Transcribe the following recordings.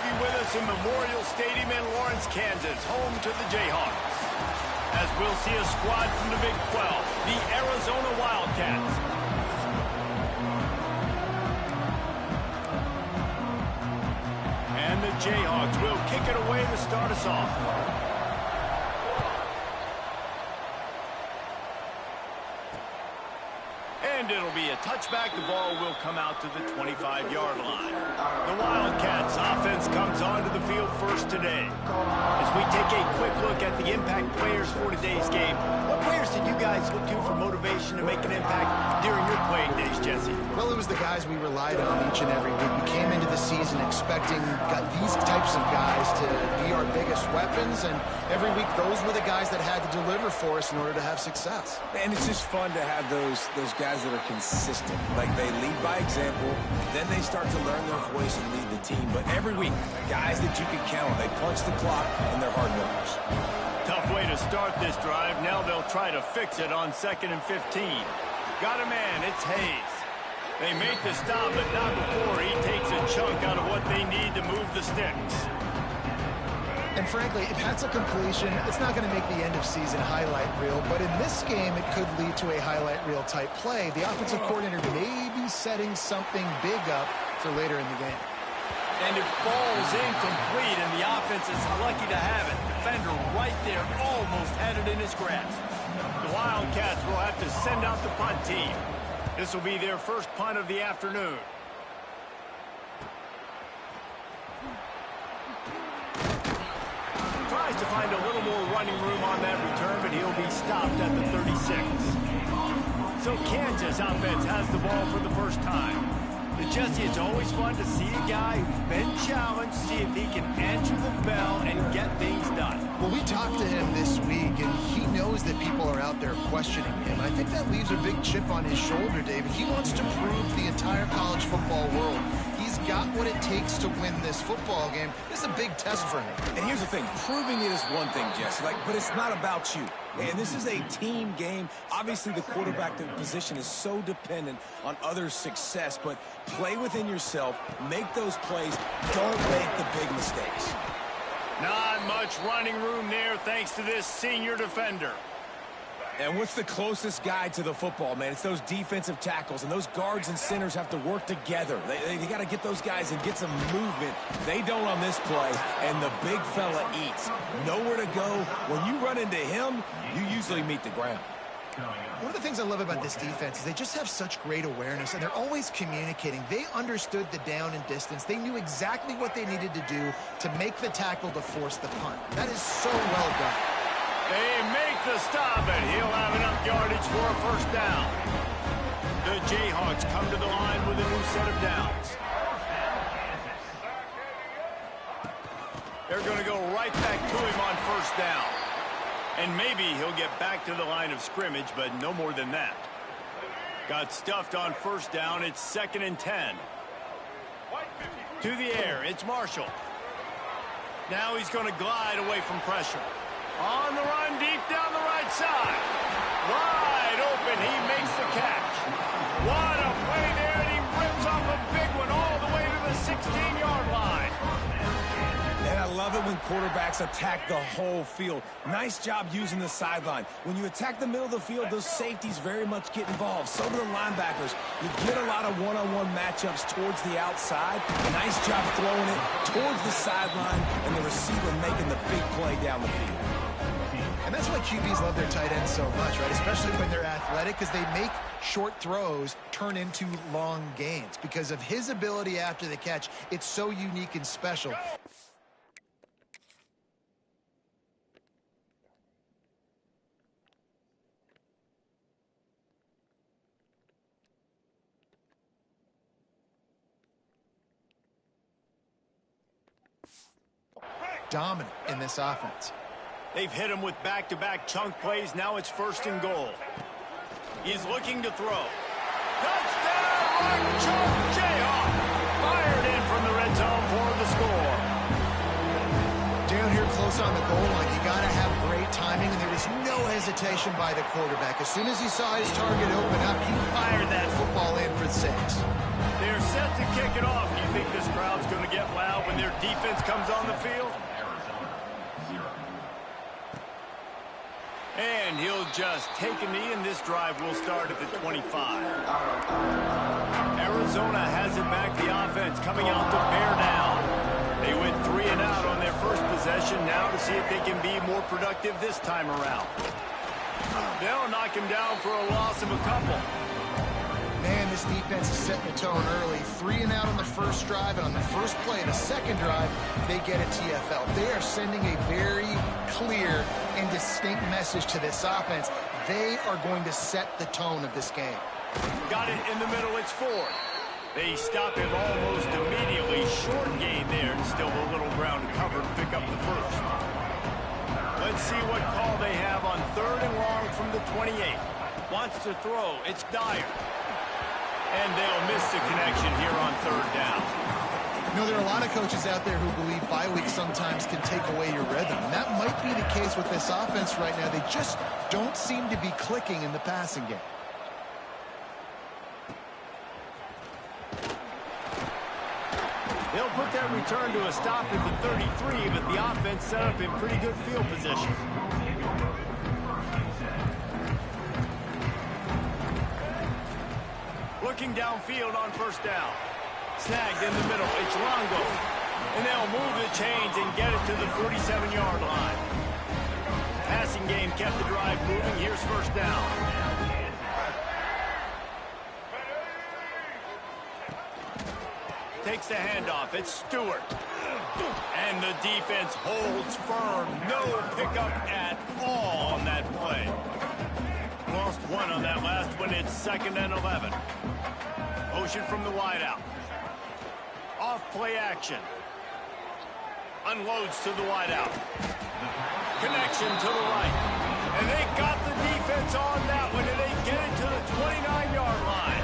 be with us in Memorial Stadium in Lawrence, Kansas, home to the Jayhawks. As we'll see a squad from the Big 12, the Arizona Wildcats. And the Jayhawks will kick it away to start us off. And it'll be a touchback. The ball will come out to the 25-yard line. The Wildcats offense comes onto the field first today. As we take a quick look at the impact players for today's game, what players did you guys look to for motivation to make an impact during your playing days, Jesse? Well, it was the guys we relied on each and every week. We came into the season expecting these types of guys to be our biggest weapons, and every week those were the guys that had to deliver for us in order to have success. And it's just fun to have those guys that are consistent. Like, they lead by example, then they start to learn their voice and lead the team. But every week, guys that you can count on, they punch the clock, and they're hard workers. Tough way to start this drive. Now they'll try to fix it on 2nd and 15. Got a man, it's Hayes. They make the stop, but not before he takes a chunk out of what they need to move the sticks. And frankly, if that's a completion, it's not going to make the end-of-season highlight reel. But in this game, it could lead to a highlight reel type play. The offensive coordinator may be setting something big up for later in the game. And it falls incomplete, and the offense is lucky to have it. Defender right there almost had it in his grasp. The Wildcats will have to send out the punt team. This will be their first punt of the afternoon. Tries to find a little more running room on that return, but he'll be stopped at the 36. So Kansas offense has the ball for the first time. But Jesse, it's always fun to see a guy who's been challenged, see if he can answer the bell and get things done. Well, we talked to him this week, and he knows that people are out there questioning him. I think that leaves a big chip on his shoulder, David. He wants to prove the entire college football world he's got what it takes to win this football game. This is a big test for him. And here's the thing, proving it is one thing, Jesse, but it's not about you. And this is a team game. Obviously, the quarterback position is so dependent on others' success, but play within yourself, make those plays, don't make the big mistakes. Not much running room there thanks to this senior defender. And what's the closest guy to the football, man? It's those defensive tackles, and those guards and centers have to work together. They got to get those guys and get some movement. They don't on this play, and the big fella eats. Nowhere to go. When you run into him, you usually meet the ground. One of the things I love about this defense is they just have such great awareness, and they're always communicating. They understood the down and distance. They knew exactly what they needed to do to make the tackle to force the punt. That is so well done. They make the stop, and he'll have enough yardage for a first down. The Jayhawks come to the line with a new set of downs. They're going to go right back to him on first down. And maybe he'll get back to the line of scrimmage, but no more than that. Got stuffed on first down. It's 2nd and 10. To the air, it's Marshall. Now he's going to glide away from pressure. On the run, deep down the right side. Wide open, he makes the catch. What a play there, and he rips off a big one all the way to the 16-yard line. And I love it when quarterbacks attack the whole field. Nice job using the sideline. When you attack the middle of the field, those safeties very much get involved. So do the linebackers. You get a lot of one-on-one matchups towards the outside. Nice job throwing it towards the sideline, and the receiver making the big play down the field. And that's why QBs love their tight ends so much, right? Especially when they're athletic, because they make short throws turn into long gains. Because of his ability after the catch, it's so unique and special. Dominant in this offense. They've hit him with back-to-back chunk plays. Now it's 1st and goal. He's looking to throw. Touchdown, right choke, Jayhawk. Fired in from the red zone for the score. Down here close on the goal line, you got to have great timing, and there was no hesitation by the quarterback. As soon as he saw his target open up, he fired that football in for 6. They're set to kick it off. Do you think this crowd's going to get loud when their defense comes on the field? And he'll just take a knee, and this drive will start at the 25. Arizona has it back, the offense coming out to bear down. They went 3 and out on their first possession, now to see if they can be more productive this time around. They'll knock him down for a loss of a couple. Man, this defense is setting the tone early. 3 and out on the first drive, and on the first play of the second drive, they get a TFL. They are sending a very clear and distinct message to this offense. They are going to set the tone of this game. Got it in the middle, it's Ford. They stop him almost immediately. Short gain there, and still a little ground to cover to pick up the first. Let's see what call they have on 3rd and long from the 28. Wants to throw, it's Dyer. And they'll miss the connection here on 3rd down. You know, there are a lot of coaches out there who believe bye weeks sometimes can take away your rhythm. And that might be the case with this offense right now. They just don't seem to be clicking in the passing game. They'll put that return to a stop at the 33, but the offense set up in pretty good field position. Looking downfield on 1st down. Snagged in the middle, it's Longo. And they'll move the chains and get it to the 47-yard line. Passing game kept the drive moving. Here's 1st down. Takes the handoff. It's Stewart. And the defense holds firm. No pickup at all on that play. Lost 1 on that last one. It's 2nd and 11. Motion from the wideout. Off play action. Unloads to the wideout. Connection to the right. And they got the defense on that one, and they get it to the 29-yard line.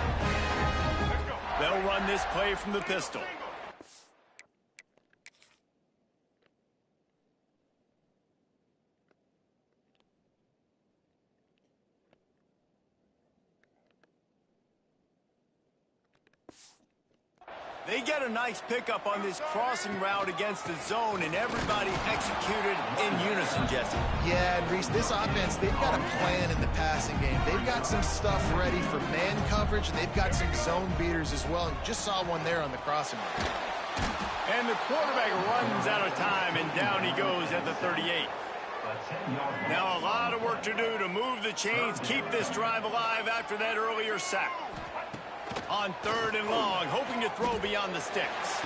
They'll run this play from the pistol. They get a nice pickup on this crossing route against the zone, and everybody executed in unison, Jesse. Yeah, and Reese, this offense, they've got a plan in the passing game. They've got some stuff ready for man coverage, and they've got some zone beaters as well. And you just saw one there on the crossing route. And the quarterback runs out of time, and down he goes at the 38. Now a lot of work to do to move the chains, keep this drive alive after that earlier sack. On 3rd and long, hoping to throw beyond the sticks.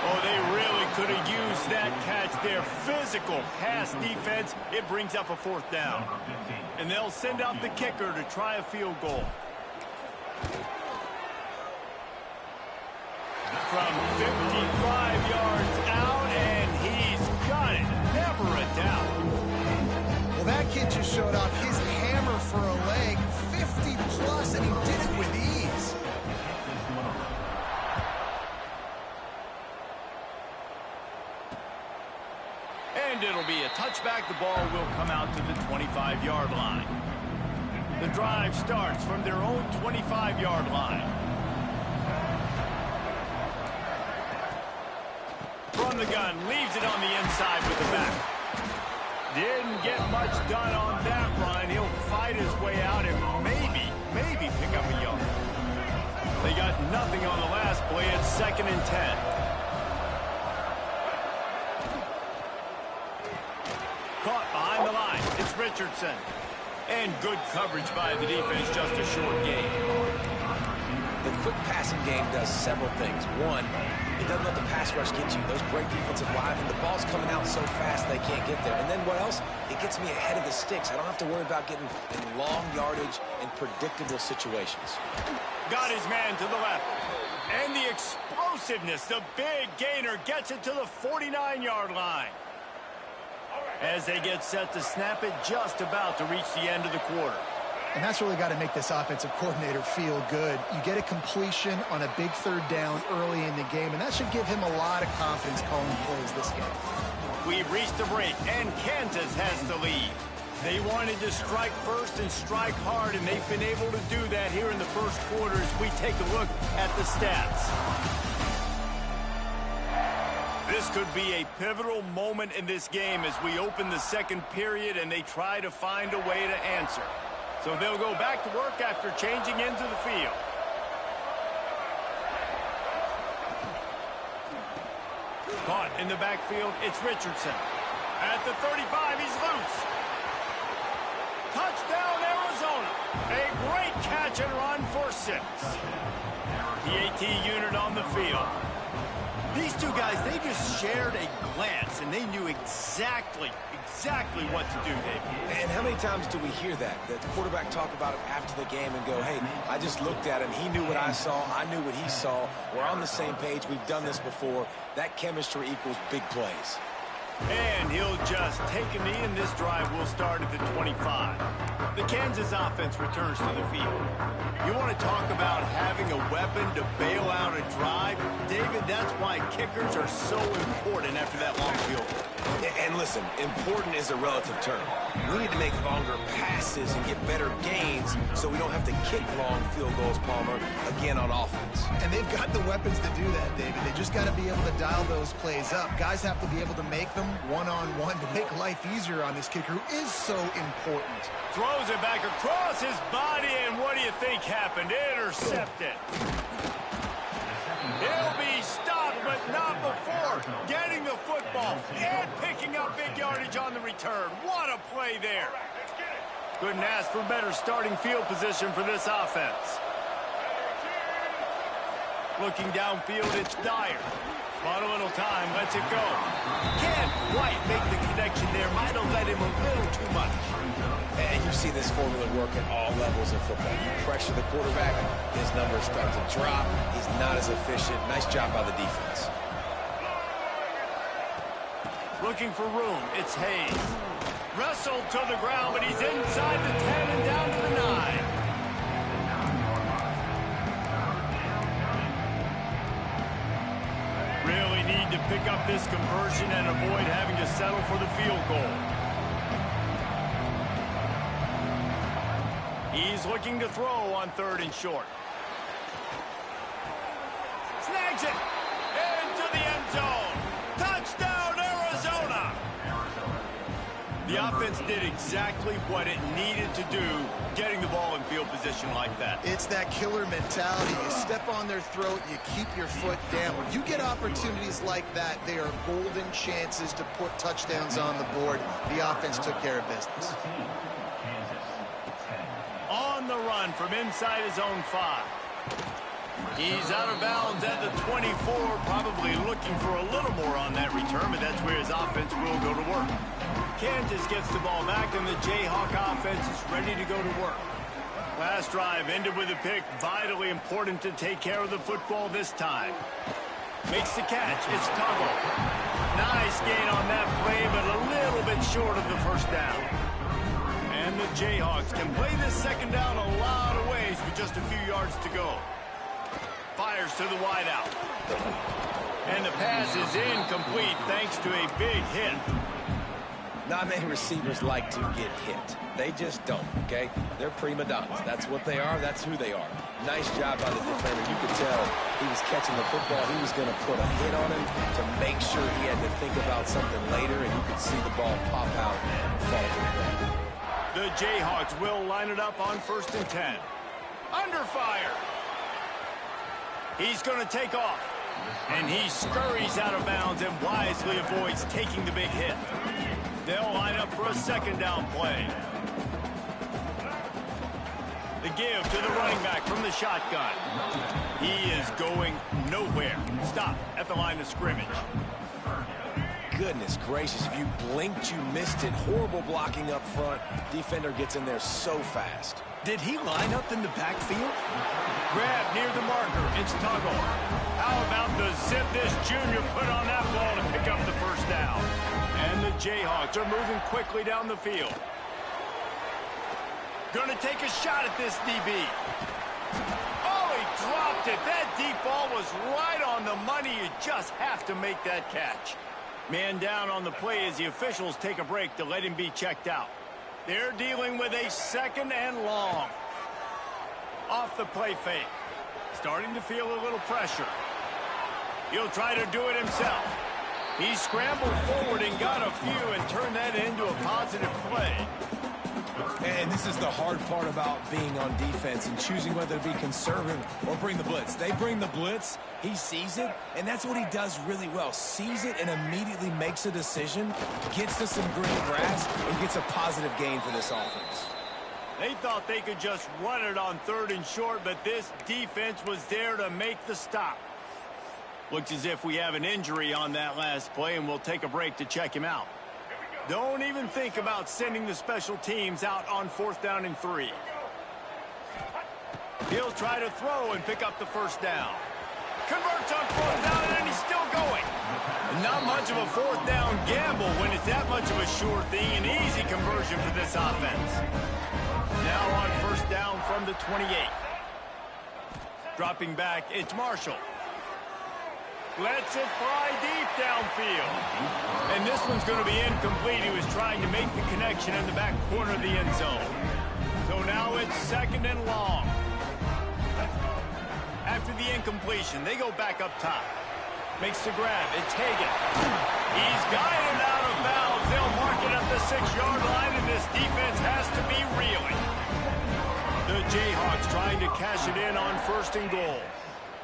Oh, they really could have used that catch there. Physical pass defense. It brings up a 4th down. And they'll send out the kicker to try a field goal. From 55 yards out, and he's got it. Never a doubt. Well, that kid just showed off his hammer for a leg. 50-plus, and he did it with ease. And it'll be a touchback. The ball will come out to the 25-yard line. The drive starts from their own 25-yard line. From the gun, leaves it on the inside with the back. Didn't get much done on that run. He'll fight his way out and maybe pick up a yard. They got nothing on the last play. It's 2nd and 10. Caught behind the line. It's Richardson. And good coverage by the defense, just a short gain. The quick passing game does several things. One, it doesn't let the pass rush get you. Those great defensive linemen, the ball's coming out so fast they can't get there. And then what else? It gets me ahead of the sticks. I don't have to worry about getting in long yardage and predictable situations. Got his man to the left. And the explosiveness, the big gainer gets it to the 49-yard line. As they get set to snap it, just about to reach the end of the quarter. And that's really got to make this offensive coordinator feel good. You get a completion on a big 3rd down early in the game, and that should give him a lot of confidence calling plays this game. We've reached the break, and Kansas has the lead. They wanted to strike first and strike hard, and they've been able to do that here in the first quarter as we take a look at the stats. This could be a pivotal moment in this game as we open the second period and they try to find a way to answer. So they'll go back to work after changing into the field. Caught in the backfield, it's Richardson. At the 35, he's loose. Touchdown, Arizona. A great catch and run for 6. The AT unit on the field. These two guys, they just shared a glance, and they knew exactly what to do, Dave. And how many times do we hear that? The quarterback talk about it after the game and go, hey, I just looked at him. He knew what I saw. I knew what he saw. We're on the same page. We've done this before. That chemistry equals big plays. And he'll just take a knee, and this drive will start at the 25. The Kansas offense returns to the field. You want to talk about having a weapon to bail out a drive? David, that's why kickers are so important after that long field goal. And listen, important is a relative term. We need to make longer passes and get better gains so we don't have to kick long field goals, Palmer, again on offense. And they've got the weapons to do that, David. They just got to be able to dial those plays up. Guys have to be able to make them one-on-one to make life easier on this kicker, who is so important. Throws it back across his body, and what do you think happened? Intercepted. He'll be stopped, but not before getting the football and picking up big yardage on the return. What a play there. Couldn't ask for better starting field position for this offense. Looking downfield, it's Dyer. Bought a little time, lets it go. Can't quite make the connection there. Might have let him a little too much. And you see this formula work at all levels of football. You pressure the quarterback, his numbers start to drop. He's not as efficient. Nice job by the defense. Looking for room, it's Hayes. Wrestled to the ground, but he's inside the 10 and down to the 9. Really need to pick up this conversion and avoid having to settle for the field goal. He's looking to throw on 3rd and short. Snags it into the end zone. Touchdown, Arizona! The offense did exactly what it needed to do, getting the ball in field position like that. It's that killer mentality. You step on their throat, you keep your foot down. When you get opportunities like that, they are golden chances to put touchdowns on the board. The offense took care of business. On the run from inside his own 5. He's out of bounds at the 24, probably looking for a little more on that return, but that's where his offense will go to work. Kansas gets the ball back, and the Jayhawk offense is ready to go to work. Last drive ended with a pick. Vitally important to take care of the football this time. Makes the catch. It's Tuggle. Nice gain on that play, but a little bit short of the first down. And the Jayhawks can play this second down a lot of ways with just a few yards to go. Fires to the wideout. And the pass is incomplete thanks to a big hit. Not many receivers like to get hit. They just don't, okay? They're prima donnas. That's what they are. That's who they are. Nice job by the defender. You could tell he was catching the football. He was going to put a hit on him to make sure he had to think about something later, and you could see the ball pop out and fall to the ground. The Jayhawks will line it up on 1st and 10. Under fire. He's going to take off. And he scurries out of bounds and wisely avoids taking the big hit. They'll line up for a second down play. The give to the running back from the shotgun. He is going nowhere. Stop at the line of scrimmage. Goodness gracious, if you blinked, you missed it. Horrible blocking up front. Defender gets in there so fast. Did he line up in the backfield? Grab near the marker. It's Tuggle. How about the zip this junior put on that ball to pick up the first down? And the Jayhawks are moving quickly down the field. Gonna take a shot at this DB. Oh, he dropped it. That deep ball was right on the money. You just have to make that catch. Man down on the play as the officials take a break to let him be checked out. They're dealing with a 2nd and long. Off the play fake. Starting to feel a little pressure. He'll try to do it himself. He scrambled forward and got a few and turned that into a positive play. And this is the hard part about being on defense and choosing whether to be conservative or bring the blitz. They bring the blitz, he sees it, and that's what he does really well. Sees it and immediately makes a decision, gets to some green grass, and gets a positive gain for this offense. They thought they could just run it on 3rd and short, but this defense was there to make the stop. Looks as if we have an injury on that last play, and we'll take a break to check him out. Don't even think about sending the special teams out on 4th down and 3. He'll try to throw and pick up the 1st down. Converts on 4th down, and then he's still going. Not much of a 4th down gamble when it's that much of a sure thing, an easy conversion for this offense. Now on 1st down from the 28. Dropping back, it's Marshall. Lets it fly deep downfield. And this one's going to be incomplete. He was trying to make the connection in the back corner of the end zone. So now it's 2nd and long. After the incompletion, they go back up top. Makes the grab. It's Hagan. He's guided out of bounds. They'll mark it at the 6-yard line, and this defense has to be reeling. The Jayhawks trying to cash it in on 1st and goal.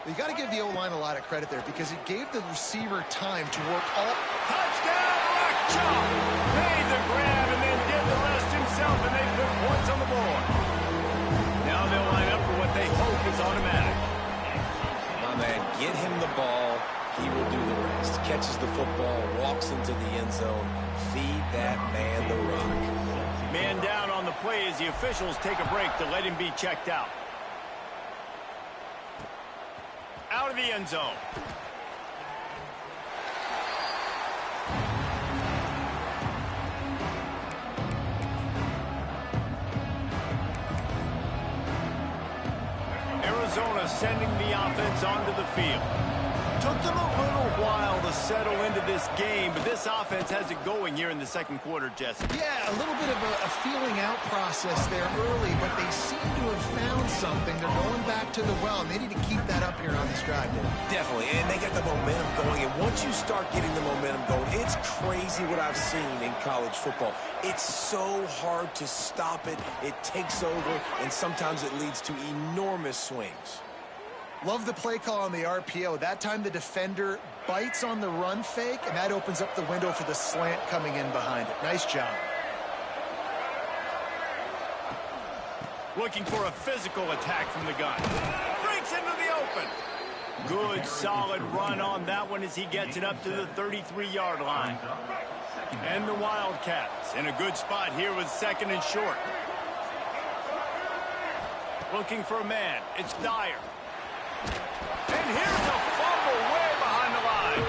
You got to give the O-line a lot of credit there because it gave the receiver time to work all... Touchdown, Rockchalk! Made the grab and then did the rest himself, and they put points on the board. Now they'll line up for what they hope is automatic. My man, get him the ball. He will do the rest. Catches the football, walks into the end zone. Feed that man the rock. Man down on the play as the officials take a break to let him be checked out. Out of the end zone. Arizona sending the offense onto the field. Took them a little while to settle into this game, but this offense has it going here in the 2nd quarter, Jesse. Yeah, a little bit of a feeling out process there early, but they seem to have found something. They're going back to the well, and they need to keep that up here on this drive. Definitely, and they got the momentum going, and once you start getting the momentum going, it's crazy what I've seen in college football. It's so hard to stop it. It takes over, and sometimes it leads to enormous swings. Love the play call on the RPO. That time the defender bites on the run fake, and that opens up the window for the slant coming in behind it. Nice job. Looking for a physical attack from the gun. Breaks into the open. Good, solid run on that one as he gets it up to the 33-yard line. And the Wildcats in a good spot here with 2nd and short. Looking for a man. It's Dyer. And here's a fumble way behind the line.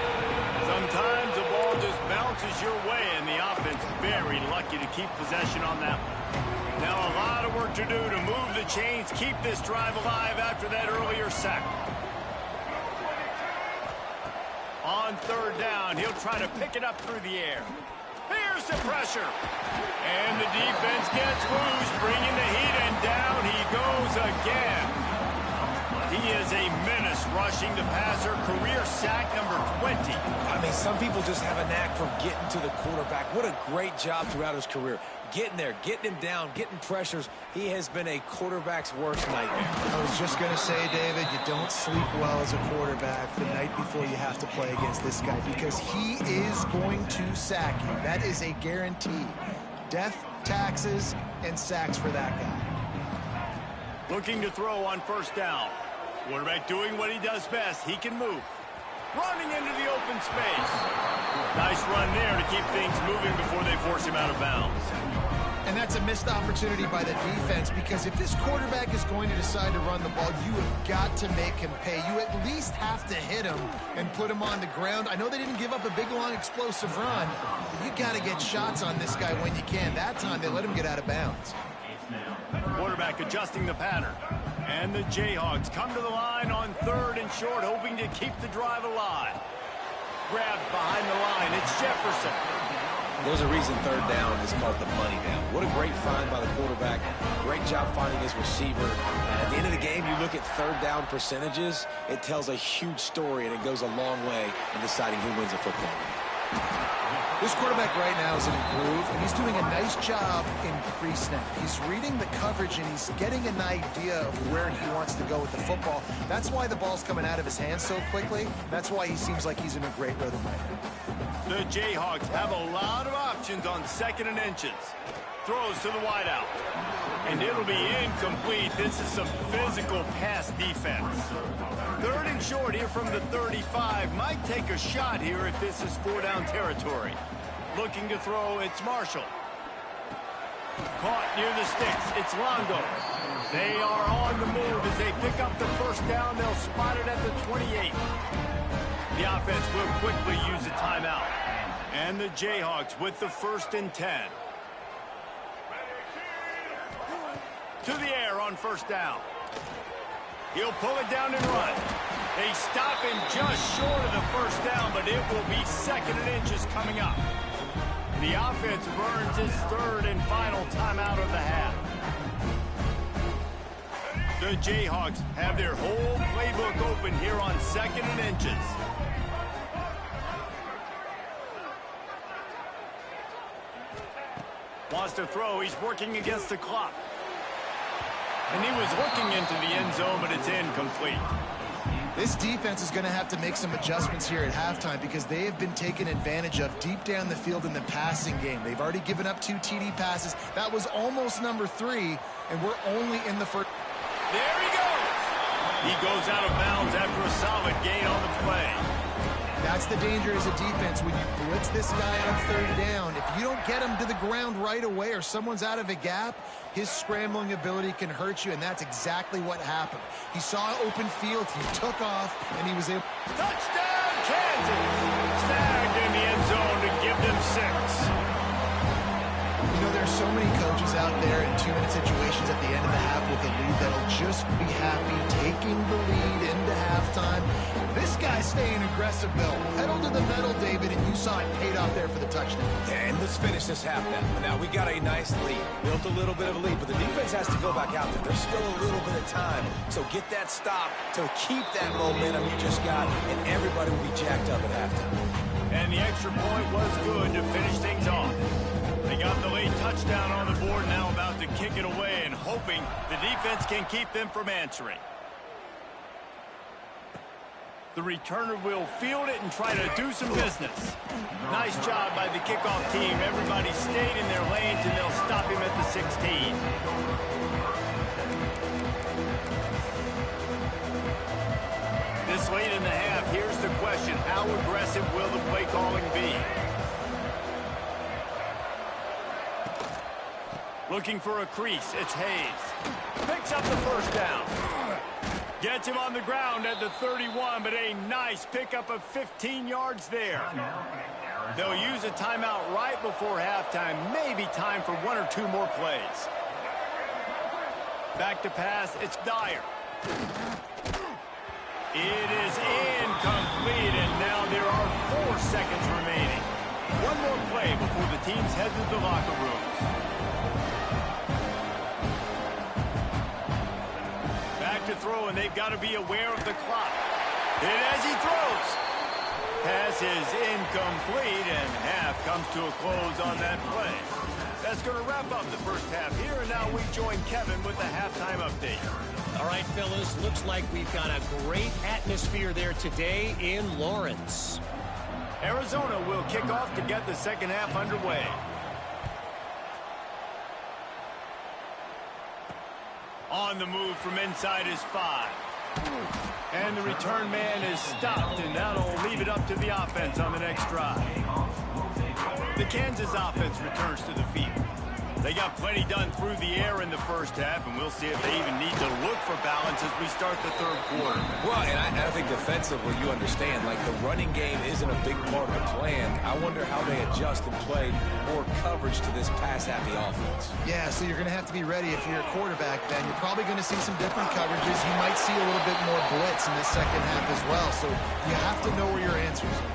Sometimes the ball just bounces your way, and the offense very lucky to keep possession on that one. Now a lot of work to do to move the chains, keep this drive alive after that earlier sack. On 3rd down, he'll try to pick it up through the air. Here's the pressure. And the defense gets loose, bringing the heat, and down he goes again. He is a menace rushing the passer. Career sack number 20. I mean, some people just have a knack for getting to the quarterback. What a great job throughout his career. Getting there, getting him down, getting pressures. He has been a quarterback's worst nightmare. I was just going to say, David, you don't sleep well as a quarterback the night before you have to play against this guy because he is going to sack you. That is a guarantee. Death, taxes, and sacks for that guy. Looking to throw on 1st down. Quarterback doing what he does best. He can move. Running into the open space. Nice run there to keep things moving before they force him out of bounds. And that's a missed opportunity by the defense because if this quarterback is going to decide to run the ball, you have got to make him pay. You at least have to hit him and put him on the ground. I know they didn't give up a big, long, explosive run, but you got to get shots on this guy when you can. That time they let him get out of bounds. Quarterback adjusting the pattern. And the Jayhawks come to the line on 3rd and short, hoping to keep the drive alive. Grabbed behind the line. It's Jefferson. There's a reason 3rd down is called the money down. What a great find by the quarterback. Great job finding his receiver. At the end of the game, you look at third down percentages. It tells a huge story, and it goes a long way in deciding who wins a football game. This quarterback right now is in a groove, and he's doing a nice job in pre-snap. He's reading the coverage, and he's getting an idea of where he wants to go with the football. That's why the ball's coming out of his hands so quickly. That's why he seems like he's in a great rhythm right now. The Jayhawks have a lot of options on 2nd and inches. Throws to the wideout. And it'll be incomplete. This is some physical pass defense. 3rd and short here from the 35. Might take a shot here if this is 4-down territory. Looking to throw, it's Marshall. Caught near the sticks, it's Longo. They are on the move as they pick up the 1st down. They'll spot it at the 28. The offense will quickly use a timeout. And the Jayhawks with the 1st and 10. To the air on 1st down. He'll pull it down and run. They stop him just short of the 1st down, but it will be 2nd and inches coming up. The offense burns his 3rd and final timeout of the half. The Jayhawks have their whole playbook open here on 2nd and inches. Wants to throw. He's working against the clock. And he was looking into the end zone, but it's incomplete. This defense is going to have to make some adjustments here at halftime because they have been taken advantage of deep down the field in the passing game. They've already given up 2 TD passes. That was almost number 3, and we're only in the 1st. There he goes. He goes out of bounds after a solid gain on the play. That's the danger as a defense when you blitz this guy on 3rd down. If you don't get him to the ground right away or someone's out of a gap, his scrambling ability can hurt you, and that's exactly what happened. He saw open field, he took off, and he was able... Touchdown, Kansas! Snagged in the end zone to give them 6. You know, there's so many coaches out there in 2-minute situations at the end of the half with a lead that'll just be happy taking the lead into halftime. This guy's staying aggressive, Bill. Pedal to the metal, David, and you saw it paid off there for the touchdown. And let's finish this half now. Now, we got a nice lead. Built a little bit of a lead, but the defense has to go back out there. There's still a little bit of time. So get that stop to keep that momentum you just got, and everybody will be jacked up at halftime. And the extra point was good to finish things off. They got the late touchdown on the board, now about to kick it away and hoping the defense can keep them from answering. The returner will field it and try to do some business. Nice job by the kickoff team. Everybody stayed in their lanes, and they'll stop him at the 16. This late in the half, here's the question. How aggressive will the play calling be? Looking for a crease, it's Hayes. Picks up the 1st down. Gets him on the ground at the 31, but a nice pickup of 15 yards there. They'll use a timeout right before halftime. Maybe time for 1 or 2 more plays. Back to pass, it's Dyer. It is incomplete, and now there are 4 seconds remaining. 1 more play before the teams head to the locker rooms. To throw, and they've got to be aware of the clock. And as he throws, pass is incomplete, and half comes to a close on that play. That's going to wrap up the first half here, and now we join Kevin with the halftime update. All right, fellas, looks like we've got a great atmosphere there today in Lawrence. Arizona will kick off to get the second half underway. On the move from inside his 5. And the return man is stopped, and that'll leave it up to the offense on the next drive. The Kansas offense returns to the field. They got plenty done through the air in the first half, and we'll see if they even need to look for balance as we start the 3rd quarter. Well, and I think defensively, you understand, like the running game isn't a big part of the plan. I wonder how they adjust and play more coverage to this pass-happy offense. Yeah, so you're going to have to be ready if you're a quarterback, Ben. You're probably going to see some different coverages. You might see a little bit more blitz in the second half as well, so you have to know where your answers are.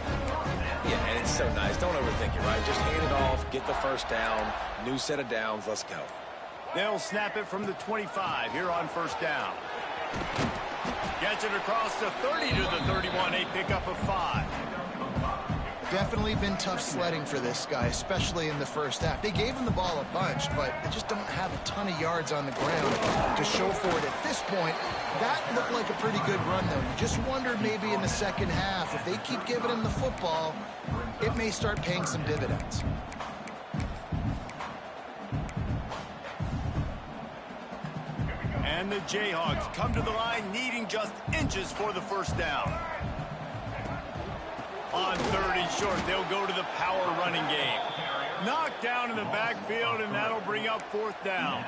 Yeah, and it's so nice. Don't overthink it, right? Just hand it off, get the first down, new set of downs, let's go. They'll snap it from the 25 here on first down. Gets it across the 30 to the 31, a pickup of 5. Definitely been tough sledding for this guy, especially in the first half. They gave him the ball a bunch, but they just don't have a ton of yards on the ground to show for it at this point. That looked like a pretty good run, though. You just wondered maybe in the second half, if they keep giving him the football, it may start paying some dividends. And the Jayhawks come to the line needing just inches for the first down. On 3rd and short, they'll go to the power running game. Knocked down in the backfield, and that'll bring up 4th down.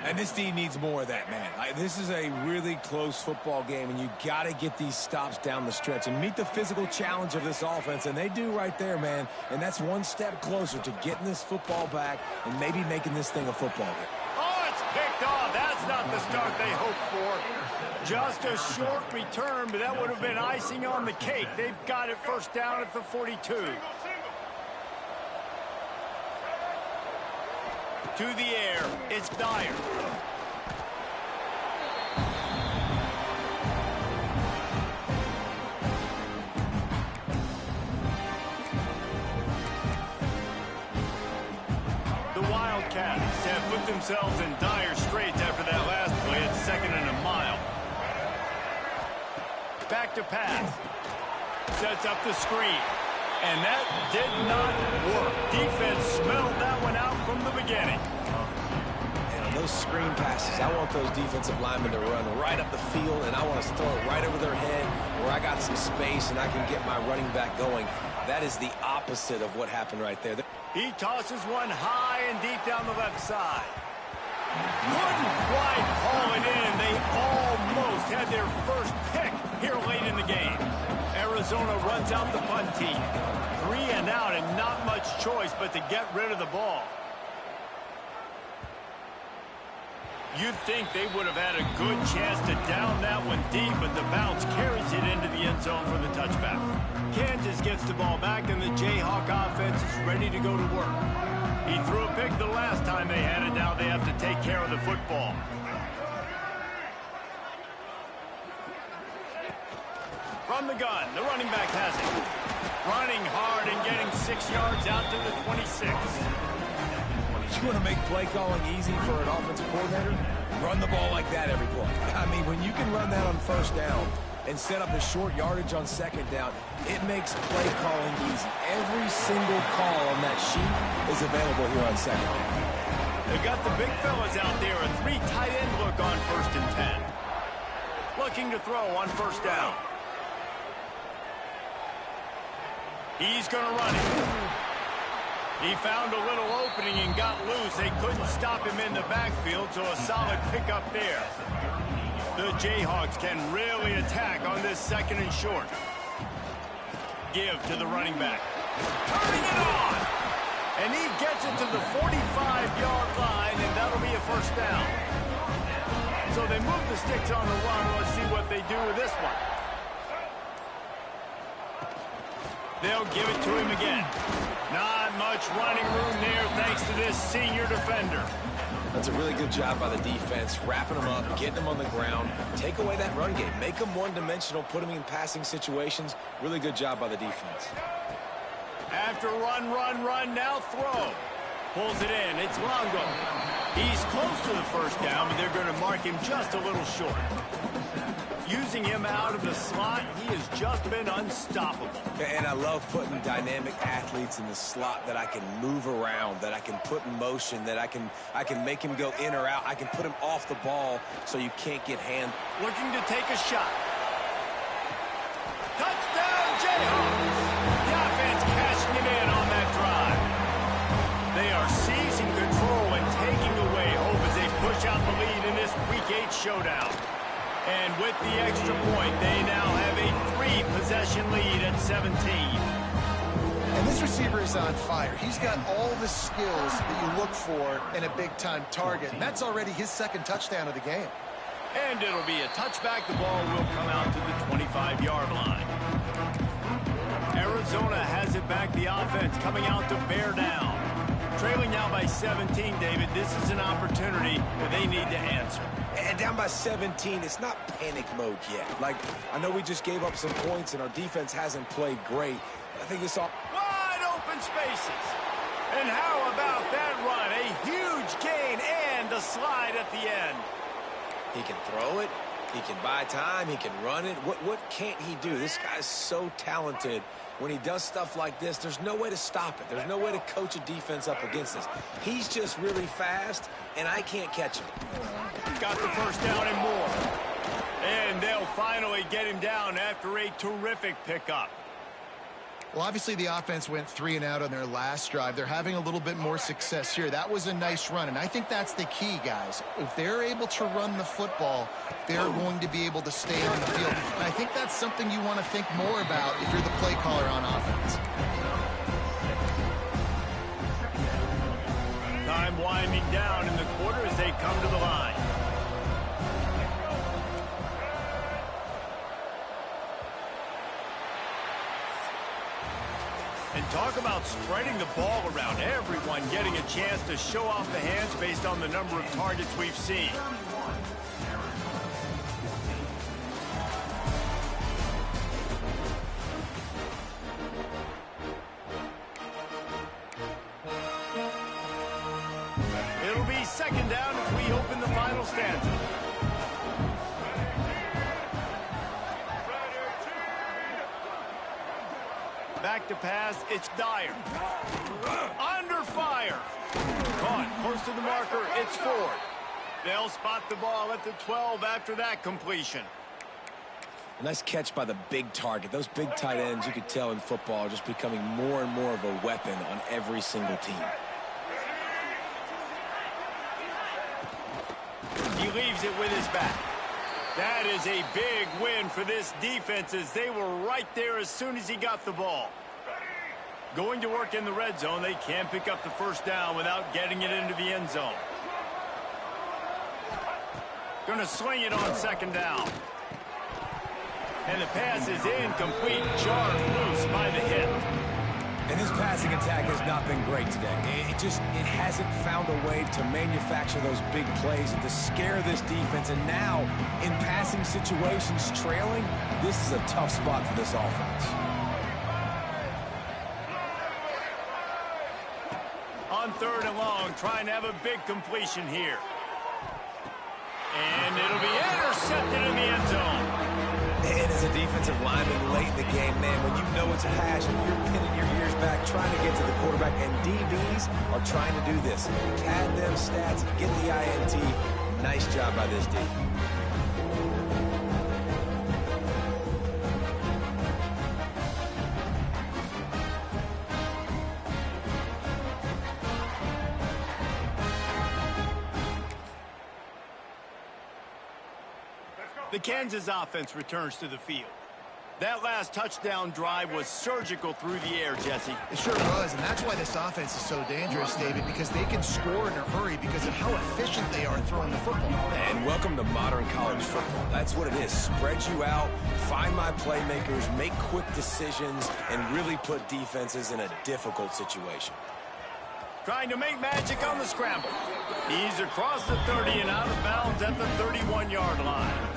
And this team needs more of that, man. This is a really close football game, and you got to get these stops down the stretch and meet the physical challenge of this offense, and they do right there, man. And that's one step closer to getting this football back and maybe making this thing a football game. Oh, it's picked off. That's not the start they hoped for. Just a short return, but that would have been icing on the cake. They've got it first down at the 42. To the air, it's Dyer. The Wildcats have put themselves in dire straits after that last play at 2nd and a mile. Back to pass. Sets up the screen. And that did not work. Defense smelled that one out from the beginning. And on those screen passes, I want those defensive linemen to run right up the field, and I want to throw it right over their head where I got some space and I can get my running back going. That is the opposite of what happened right there. He tosses one high and deep down the left side. Couldn't quite haul it in. They almost had their first pick here late in the game. Arizona runs out the punt team. 3 and out and not much choice but to get rid of the ball. You'd think they would have had a good chance to down that one deep, but the bounce carries it into the end zone for the touchback. Kansas gets the ball back, and the Jayhawk offense is ready to go to work. He threw a pick the last time they had it. Now they have to take care of the football. From the gun, the running back has it. Running hard and getting 6 yards out to the 26. You want to make play calling easy for an offensive coordinator? Run the ball like that every play. I mean, when you can run that on first down and set up a short yardage on second down, it makes play calling easy. Every single call on that sheet is available here on second down. They've got the big fellas out there. A 3 tight end look on 1st and 10. Looking to throw on first down. He's going to run it. He found a little opening and got loose. They couldn't stop him in the backfield, so a solid pickup there. The Jayhawks can really attack on this 2nd and short. Give to the running back. Turning it on! And he gets it to the 45-yard line, and that'll be a first down. So they move the sticks on the run. Let's see what they do with this one. They'll give it to him again. Not much running room there thanks to this senior defender. That's a really good job by the defense, wrapping them up, getting them on the ground, take away that run game, make them one-dimensional, put them in passing situations. Really good job by the defense. After run, now throw. Pulls it in. It's Longo. He's close to the first down, but they're going to mark him just a little short. Using him out of the slot, he has just been unstoppable. And I love putting dynamic athletes in the slot that I can move around, that I can put in motion, that I can make him go in or out. I can put him off the ball so you can't get hand. Looking to take a shot. Touchdown, Jayhawks! The offense cashing it in on that drive. They are seizing control and taking away hope as they push out the lead in this Week 8 showdown. And with the extra point, they now have a 3-possession lead at 17. And this receiver is on fire. He's got all the skills that you look for in a big-time target. And that's already his 2nd touchdown of the game. And it'll be a touchback. The ball will come out to the 25-yard line. Arizona has it back. The offense coming out to bear down. Trailing now by 17, David. This is an opportunity that they need to answer. And down by 17, it's not panic mode yet. Like, I know we just gave up some points and our defense hasn't played great. I think it's all Wide open spaces. And how about that run? A huge gain and a slide at the end. he can throw it, he can buy time, he can run it. What can't he do? This guy's so talented. When he does stuff like this, there's no way to stop it. There's no way to coach a defense up against this. He's just really fast, and I can't catch him. Got the first down and more. And they'll finally get him down after a terrific pickup. Well, obviously the offense went 3 and out on their last drive. They're having a little bit more success here. That was a nice run, and I think that's the key, guys. If they're able to run the football, they're going to be able to stay on the field. And I think that's something you want to think more about if you're the play caller on offense. Time winding down in the quarter as they come to the line. And talk about spreading the ball around. Everyone getting a chance to show off the hands based on the number of targets we've seen. It'll be second down as we open the final stanza. Back to pass, it's Dyer. Under fire. Caught, close to the marker, it's Ford. They'll spot the ball at the 12 after that completion. A nice catch by the big target. Those big tight ends, you could tell in football, are just becoming more and more of a weapon on every single team. He leaves it with his back. That is a big win for this defense as they were right there as soon as he got the ball. Going to work in the red zone, they can't pick up the first down without getting it into the end zone. Going to sling it on second down. And the pass is incomplete, jarred loose by the hit. And this passing attack has not been great today. It hasn't found a way to manufacture those big plays and to scare this defense. And now, in passing situations, trailing, this is a tough spot for this offense. On third and long, trying to have a big completion here. And it'll be intercepted in the end zone. And as a defensive lineman late in the game, man, when you know it's passion, you're pinning your ears back, trying to get to the quarterback, and DBs are trying to do this. Pad them stats, get the INT. Nice job by this D. The Kansas offense returns to the field. That last touchdown drive was surgical through the air, Jesse. It sure was, and that's why this offense is so dangerous, David, because they can score in a hurry because of how efficient they are throwing the football. And welcome to modern college football. That's what it is. Spread you out, find my playmakers, make quick decisions, and really put defenses in a difficult situation. Trying to make magic on the scramble. He's across the 30 and out of bounds at the 31-yard line.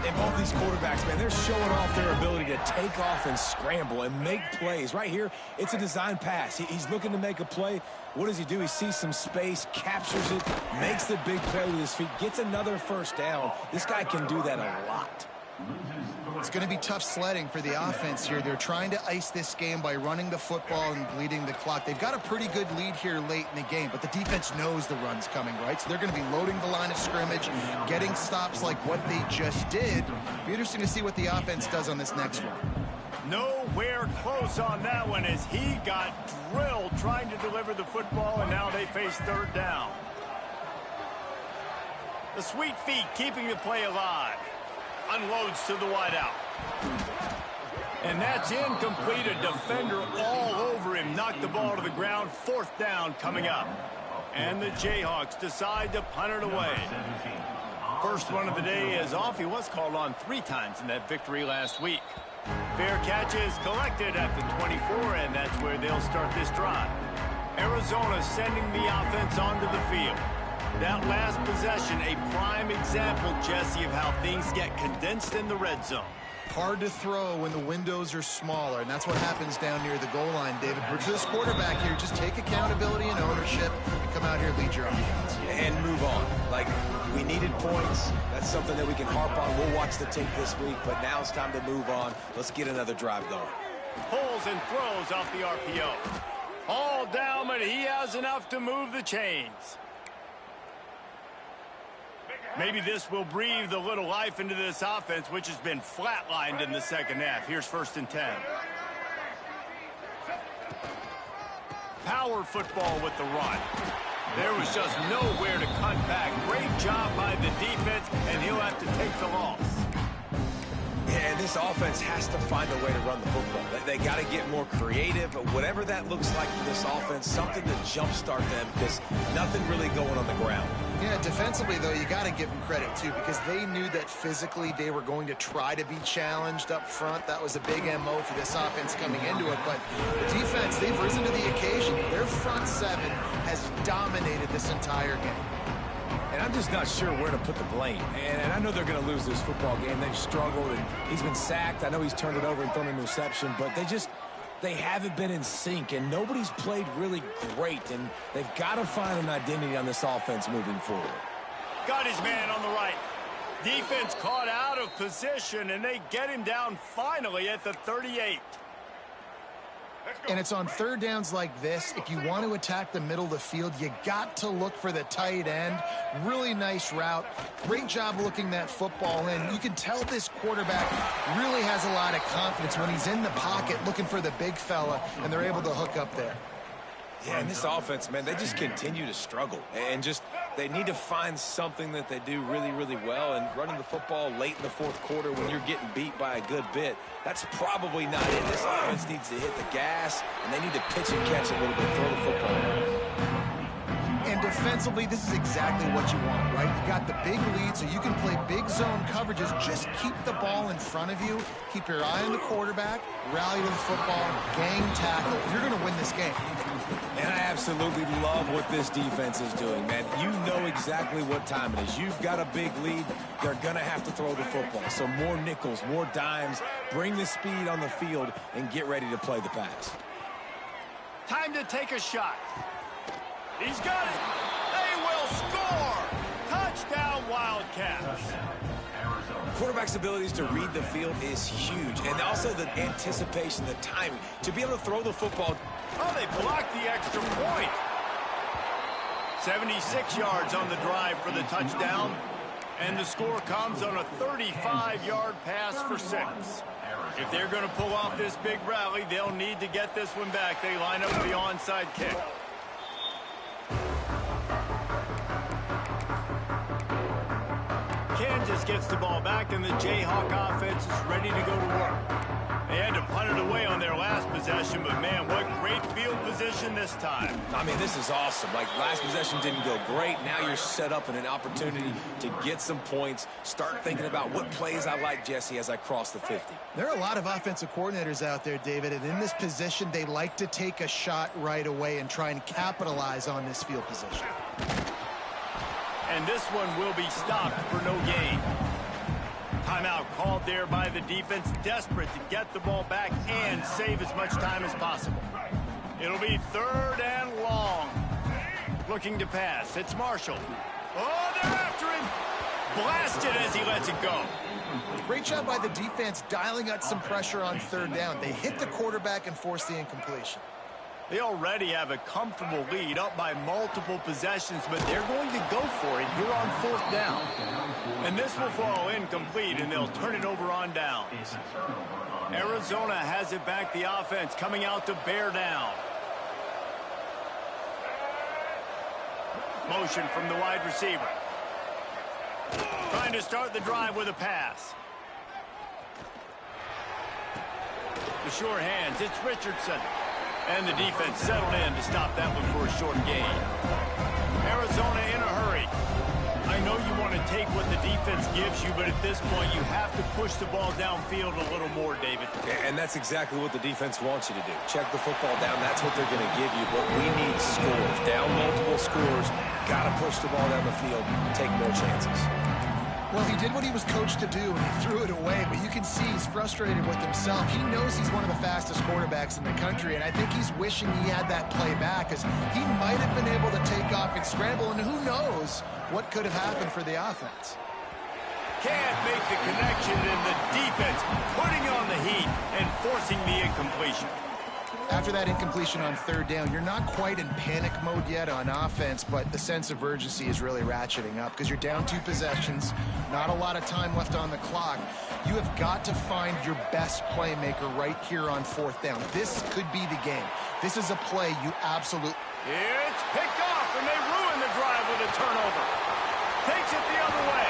And both these quarterbacks, man, they're showing off their ability to take off and scramble and make plays. Right here, it's a design pass. He's looking to make a play. What does he do? He sees some space, captures it, makes the big play with his feet, gets another first down. This guy can do that a lot. It's going to be tough sledding for the offense here. They're trying to ice this game by running the football and bleeding the clock. They've got a pretty good lead here late in the game, but the defense knows the run's coming, right? So they're going to be loading the line of scrimmage, getting stops like what they just did. Be interesting to see what the offense does on this next one. Nowhere close on that one as he got drilled trying to deliver the football, and now they face third down. The sweet feet keeping the play alive. Unloads to the wideout. And that's incomplete. A defender all over him. Knocked the ball to the ground. Fourth down coming up. And the Jayhawks decide to punt it away. First one of the day is off. He was called on 3 times in that victory last week. Fair catch is collected at the 24, and that's where they'll start this drive. Arizona sending the offense onto the field. That last possession, a prime example, Jesse, of how things get condensed in the red zone. Hard to throw when the windows are smaller, and that's what happens down near the goal line, David. But for this quarterback here, just take accountability and ownership and come out here and lead your offense. And move on. Like, we needed points. That's something that we can harp on. We'll watch the tape this week, but now it's time to move on. Let's get another drive going. Pulls and throws off the RPO. All down, but he has enough to move the chains. Maybe this will breathe a little life into this offense, which has been flatlined in the second half. Here's 1st and 10. Power football with the run. There was just nowhere to cut back. Great job by the defense, and he'll have to take the loss. Yeah, and this offense has to find a way to run the football. They got to get more creative, but whatever that looks like for this offense, something to jumpstart them, because nothing really going on the ground. Yeah, defensively, though, you got to give them credit, too, because they knew that physically they were going to try to be challenged up front. That was a big MO for this offense coming into it. But the defense, they've risen to the occasion. Their front 7 has dominated this entire game. And I'm just not sure where to put the blame. And I know they're going to lose this football game. They've struggled, and he's been sacked. I know he's turned it over and thrown an interception, but they haven't been in sync, and nobody's played really great, and they've got to find an identity on this offense moving forward. Got his man on the right. Defense caught out of position, and they get him down finally at the 38. And it's on 3rd downs like this. If you want to attack the middle of the field, you got to look for the tight end. Really nice route. Great job looking that football in. You can tell this quarterback really has a lot of confidence when he's in the pocket looking for the big fella, and they're able to hook up there. Yeah, and this offense, man, they just continue to struggle. And they need to find something that they do really, really well. And running the football late in the 4th quarter when you're getting beat by a good bit, that's probably not it. This offense needs to hit the gas, and they need to pitch and catch a little bit, throw the football. And defensively, this is exactly what you want, right? You got the big lead, so you can play big zone coverages. Just keep the ball in front of you. Keep your eye on the quarterback. Rally to the football. Gang tackle. You're going to win this game. And I absolutely love what this defense is doing, man. You know exactly what time it is. You've got a big lead. They're going to have to throw the football. So more nickels, more dimes. Bring the speed on the field and get ready to play the pass. Time to take a shot. He's got it. They will score. Touchdown, Wildcats. Quarterback's abilities to read the field is huge. And also the anticipation, the timing. To be able to throw the football. Oh, they blocked the extra point. 76 yards on the drive for the touchdown. And the score comes on a 35-yard pass for 6. If they're going to pull off this big rally, they'll need to get this one back. They line up for the onside kick. Kansas gets the ball back, and the Jayhawk offense is ready to go to work. They had to punt it away on their last possession, but man, what great field position this time. I mean, this is awesome. Like, last possession didn't go great. Now you're set up in an opportunity to get some points. Start thinking about what plays I like, Jesse, as I cross the 50. There are a lot of offensive coordinators out there, David, and in this position, they like to take a shot right away and try and capitalize on this field position. And this one will be stopped for no gain. Timeout called there by the defense, desperate to get the ball back and save as much time as possible. It'll be 3rd and long. Looking to pass. It's Marshall. Oh, they're after him. Blasted as he lets it go. Great job by the defense dialing out some pressure on 3rd down. They hit the quarterback and forced the incompletion. They already have a comfortable lead, up by multiple possessions, but they're going to go for it here on 4th down. And this will fall incomplete, and they'll turn it over on downs. Arizona has it back, the offense coming out to bear down. Motion from the wide receiver. Trying to start the drive with a pass. The short hands, it's Richardson. And the defense settled in to stop that one for a short gain. Arizona in a hurry. I know you want to take what the defense gives you, but at this point, you have to push the ball downfield a little more, David. And that's exactly what the defense wants you to do. Check the football down. That's what they're going to give you. But we need scores. Down multiple scores. Got to push the ball down the field. Take more chances. Well, he did what he was coached to do, and he threw it away. But you can see he's frustrated with himself. He knows he's one of the fastest quarterbacks in the country, and I think he's wishing he had that play back, because he might have been able to take off and scramble, and who knows what could have happened for the offense. Can't make the connection, and the defense putting on the heat and forcing the incompletion. After that incompletion on third down, you're not quite in panic mode yet on offense, but the sense of urgency is really ratcheting up because you're down 2 possessions, not a lot of time left on the clock. You have got to find your best playmaker right here on 4th down. This could be the game. This is a play you absolutely... It's picked off, and they ruin the drive with a turnover. Takes it the other way.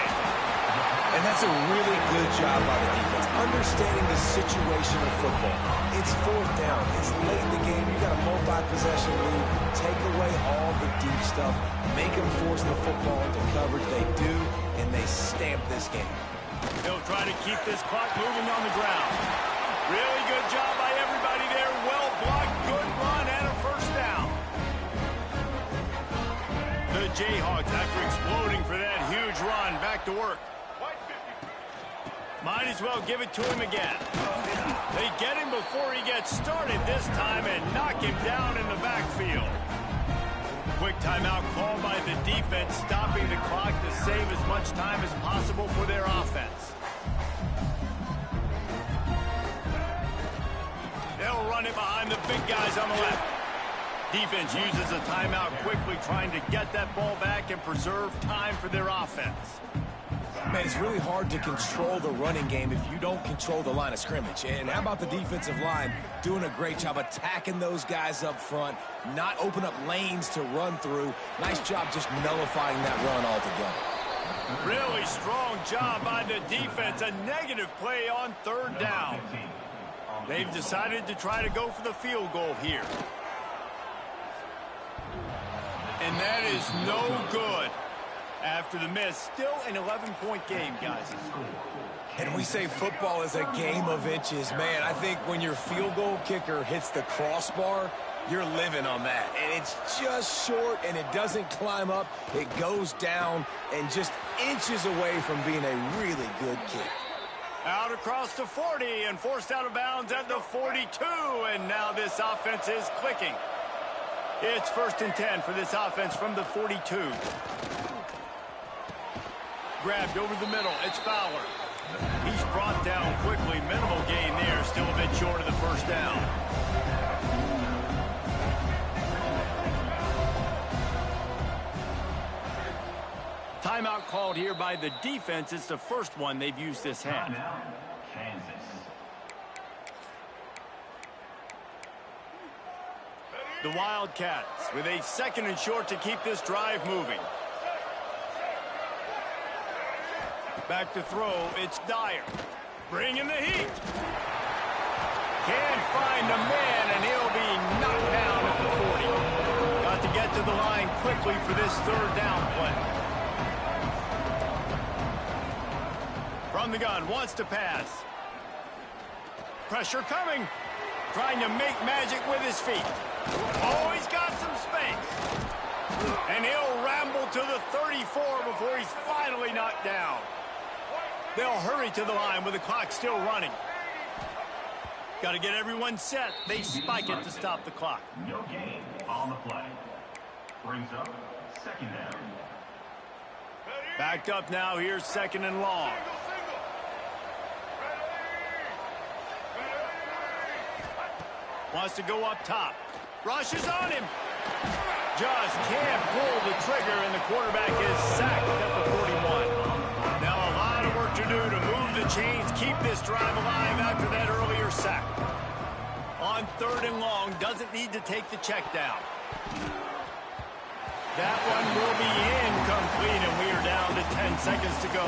And that's a really good job by the defense, understanding the situation of football. It's 4th down. It's late in the game. You got a multi-possession lead. Take away all the deep stuff. Make them force the football into coverage. They do, and they stamp this game. They'll try to keep this clock moving on the ground. Really good job by everybody there. Well blocked, good run, and a 1st down. The Jayhawks, after exploding for that huge run, back to work. Might as well give it to him again. They get him before he gets started this time and knock him down in the backfield. Quick timeout called by the defense, stopping the clock to save as much time as possible for their offense. They'll run it behind the big guys on the left. Defense uses a timeout quickly, trying to get that ball back and preserve time for their offense. Man, it's really hard to control the running game if you don't control the line of scrimmage. And how about the defensive line doing a great job attacking those guys up front, not open up lanes to run through. Nice job just nullifying that run altogether. Really strong job by the defense. A negative play on 3rd down. They've decided to try to go for the field goal here. And that is no good. After the miss, still an 11-point game, guys. And we say football is a game of inches. Man, I think when your field goal kicker hits the crossbar, you're living on that. And it's just short, and it doesn't climb up. It goes down and just inches away from being a really good kick. Out across the 40 and forced out of bounds at the 42. And now this offense is clicking. It's 1st and 10 for this offense from the 42. Grabbed over the middle. It's Fowler. He's brought down quickly. Minimal gain there. Still a bit short of the 1st down. Timeout called here by the defense. It's the first one they've used this half. The Wildcats with a 2nd and short to keep this drive moving. Back to throw, it's Dyer. Bringing the heat. Can't find a man, and he'll be knocked down at the 40. Got to get to the line quickly for this 3rd down play. From the gun, wants to pass. Pressure coming. Trying to make magic with his feet. Oh, he's got some space. And he'll ramble to the 34 before he's finally knocked down. They'll hurry to the line with the clock still running. Got to get everyone set. They spike it to stop the clock. No gain on the play. Brings up 2nd down. Backed up now. Here's 2nd and long. Wants to go up top. Rushes on him. Just can't pull the trigger, and the quarterback is sacked at the 41. Now a lot of work to do to move the chains, keep this drive alive after that earlier sack. On 3rd and long, doesn't need to take the check down. That one will be incomplete, and we are down to 10 seconds to go.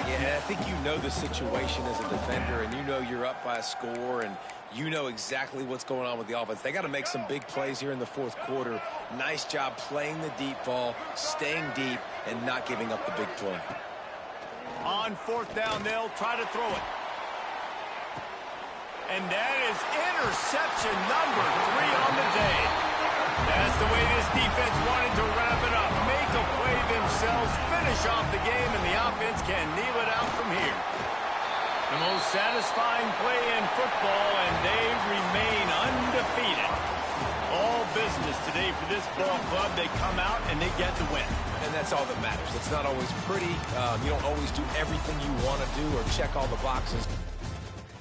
Yeah, I think you know the situation as a defender, and you know you're up by a score, and you know exactly what's going on with the offense. They got to make some big plays here in the 4th quarter. Nice job playing the deep ball, staying deep, and not giving up the big play. On fourth down, they'll try to throw it. And that is interception number 3 on the day. That's the way this defense wanted to wrap it up. Make a play themselves, finish off the game, and the offense can kneel it out from here. The most satisfying play in football, and they remain undefeated. All business today for this ball club. They come out and they get the win. And that's all that matters. It's not always pretty. You don't always do everything you want to do or check all the boxes.